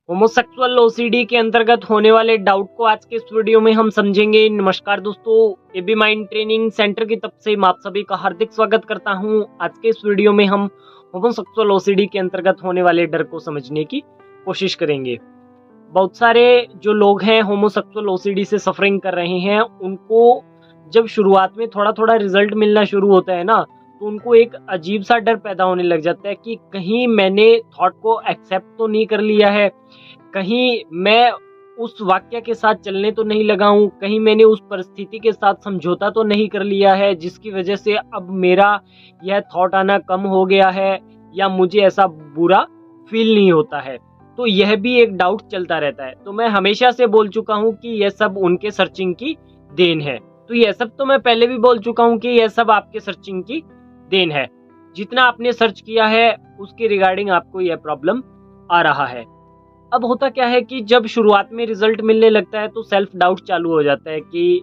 Homosexual OCD के अंतर्गत होने वाले डाउट को आज के इस वीडियो में हम समझेंगे। नमस्कार दोस्तों, एबी माइंड ट्रेनिंग सेंटर की तरफ से मैं आप सभी का हार्दिक स्वागत करता हूं। आज के इस वीडियो में हम होमोसेक्सुअल ओसीडी के अंतर्गत होने वाले डर को समझने की कोशिश करेंगे। बहुत सारे जो लोग हैं होमोसेक्सुअल ओसीडी से सफरिंग कर रहे हैं, उनको जब शुरुआत में थोड़ा थोड़ा रिजल्ट मिलना शुरू होता है ना, तो उनको एक अजीब सा डर पैदा होने लग जाता है कि कहीं मैंने थॉट को एक्सेप्ट तो नहीं कर लिया है, कहीं मैं उस वाक्य के साथ चलने तो नहीं लगा हूँ, कहीं मैंने उस परिस्थिति के साथ समझौता तो नहीं कर लिया है जिसकी वजह से अब मेरा यह थॉट आना कम हो गया है या मुझे ऐसा बुरा फील नहीं होता है। तो यह भी एक डाउट चलता रहता है। तो मैं हमेशा से बोल चुका हूँ कि यह सब उनके सर्चिंग की देन है। तो यह सब तो मैं पहले भी बोल चुका हूँ कि यह सब आपके सर्चिंग की देन है। जितना आपने सर्च किया है उसके रिगार्डिंग आपको यह प्रॉब्लम आ रहा है। अब होता क्या है कि जब शुरुआत में रिजल्ट मिलने लगता है तो सेल्फ डाउट चालू हो जाता है कि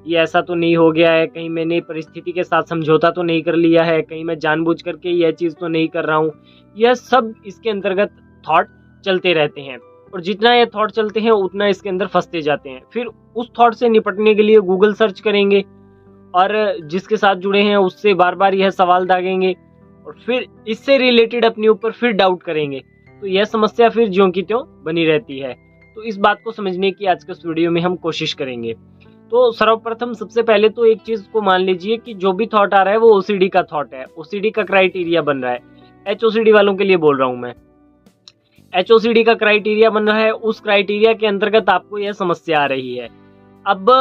ये ऐसा तो नहीं हो गया है, कहीं मैंने परिस्थिति के साथ समझौता तो नहीं कर लिया है, कहीं मैं जानबूझ करके यह चीज़ तो नहीं कर रहा हूँ। यह सब इसके अंतर्गत थॉट चलते रहते हैं और जितना ये थॉट चलते हैं उतना इसके अंदर फंसते जाते हैं। फिर उस थॉट से निपटने के लिए गूगल सर्च करेंगे और जिसके साथ जुड़े हैं उससे बार बार यह सवाल दागेंगे और फिर इससे रिलेटेड अपने ऊपर फिर डाउट करेंगे। तो यह समस्या फिर ज्यों की त्यों बनी रहती है। तो इस बात को समझने की आज के इस वीडियो में हम कोशिश करेंगे। तो सर्वप्रथम सबसे पहले तो एक चीज को मान लीजिए कि जो भी थॉट आ रहा है वो ओसीडी का थॉट है, ओसीडी का क्राइटेरिया बन रहा है। एचओसीडी वालों के लिए बोल रहा हूं मैं। एचओसीडी का क्राइटेरिया बन रहा है, उस क्राइटेरिया के अंतर्गत आपको यह समस्या आ रही है। अब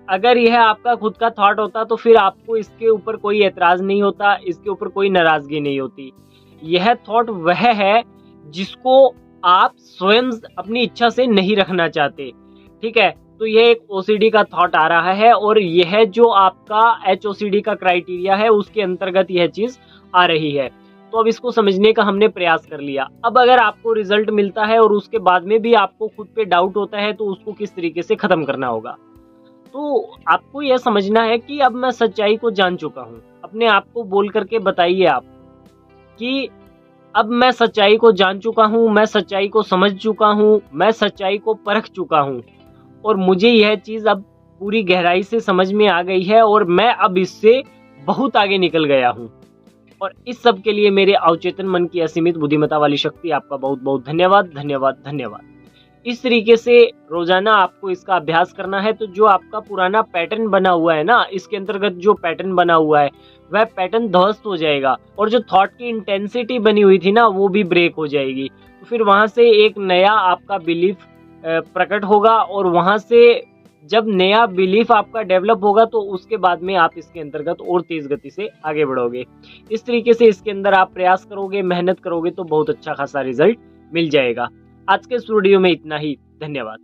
अगर यह आपका खुद का थॉट होता तो फिर आपको इसके ऊपर कोई एतराज नहीं होता, इसके ऊपर कोई नाराजगी नहीं होती। यह थॉट वह है जिसको आप स्वयं अपनी इच्छा से नहीं रखना चाहते, ठीक है। तो यह एक ओसीडी का थॉट आ रहा है और यह जो आपका एचओसीडी का क्राइटेरिया है उसके अंतर्गत यह चीज आ रही है। तो अब इसको समझने का हमने प्रयास कर लिया। अब अगर आपको रिजल्ट मिलता है और उसके बाद में भी आपको खुद पे डाउट होता है तो उसको किस तरीके से खत्म करना होगा। तो आपको यह समझना है कि अब मैं सच्चाई को जान चुका हूँ। अपने आप को बोल करके बताइए आप कि अब मैं सच्चाई को जान चुका हूँ, मैं सच्चाई को समझ चुका हूँ, मैं सच्चाई को परख चुका हूँ और मुझे यह चीज अब पूरी गहराई से समझ में आ गई है और मैं अब इससे बहुत आगे निकल गया हूँ। और इस सब के लिए मेरे अवचेतन मन की असीमित बुद्धिमत्ता वाली शक्ति आपका बहुत बहुत धन्यवाद धन्यवाद धन्यवाद। इस तरीके से रोजाना आपको इसका अभ्यास करना है। तो जो आपका पुराना पैटर्न बना हुआ है ना, इसके अंतर्गत जो पैटर्न बना हुआ है वह पैटर्न ध्वस्त हो जाएगा और जो थॉट की इंटेंसिटी बनी हुई थी ना वो भी ब्रेक हो जाएगी। तो फिर वहां से एक नया आपका बिलीफ प्रकट होगा और वहां से जब नया बिलीफ आपका डेवलप होगा तो उसके बाद में आप इसके अंतर्गत और तेज गति से आगे बढ़ोगे। इस तरीके से इसके अंदर आप प्रयास करोगे, मेहनत करोगे तो बहुत अच्छा खासा रिजल्ट मिल जाएगा। आज के इस वीडियो में इतना ही। धन्यवाद।